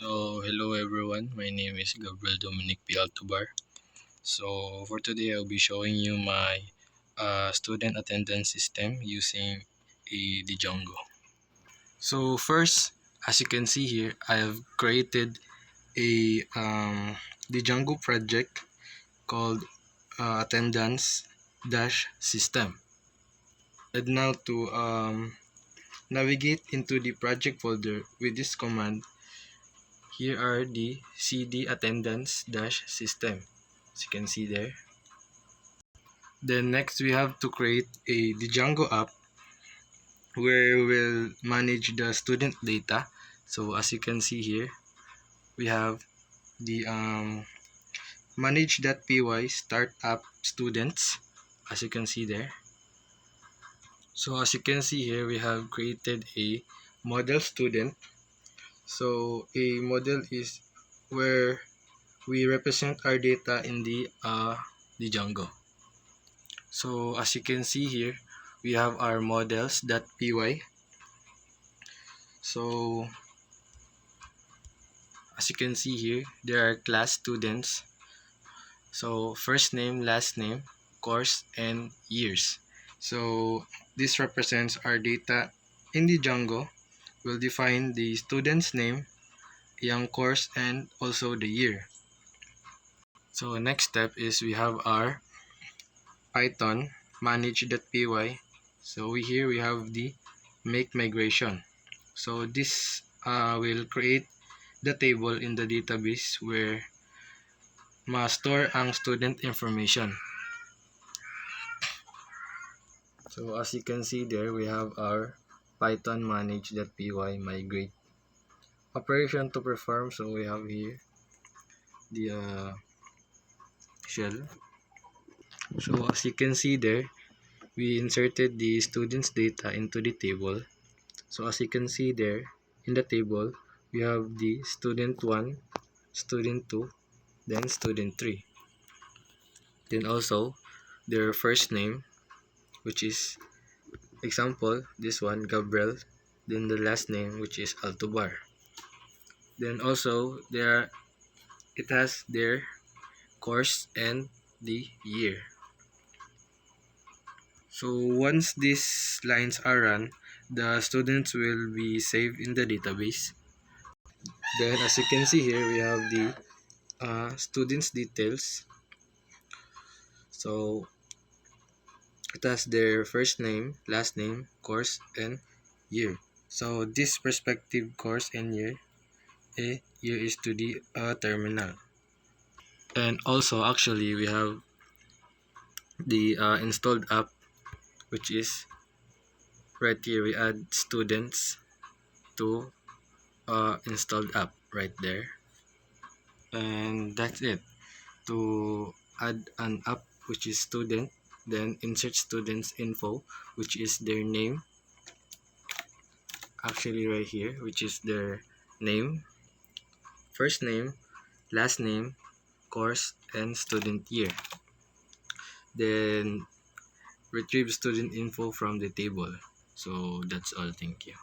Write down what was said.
Hello everyone. My name is Gabriel Dominic P. Altobar. For today, I'll be showing you my student attendance system using the Django. First, as you can see here, I have created a the Django project called attendance dash system. And now to navigate into the project folder with this command, here are the cd attendance dash system, as you can see there. Then next we have to create the Django app where we'll manage the student data. So as you can see here, we have the manage.py start app students, as you can see there. So as you can see here, we have created a model student. So a model is where we represent our data in the Django. So as you can see here, we have our models.py. So as you can see here, there are class students. So first name, last name, course, and years. So this represents our data in the Django. We'll define the student's name, young course, and also the year. So next step is we have our Python manage.py. So here we have the make migration. So this will create the table in the database where ma-store ang student information. So as you can see there, we have our Python manage.py migrate operation to perform. So we have here the shell. So as you can see there, we inserted the students data into the table. So as you can see there in the table, we have the student 1, student 2, then student 3. Then also their first name, which is example this one Gabriel, then the last name, which is Altobar. Then also it has their course and the year. So once these lines are run, the students will be saved in the database. Then as you can see here, we have the students details. So it has their first name, last name, course, and year. So this respective course and year, year is to the terminal. And also actually we have the installed app, which is right here. We add students to installed app right there, and that's it. To add an app which is student, then insert students info, which is their name, actually right here, which is their name, first name, last name, course, and student year. Then retrieve student info from the table. So that's all. Thank you.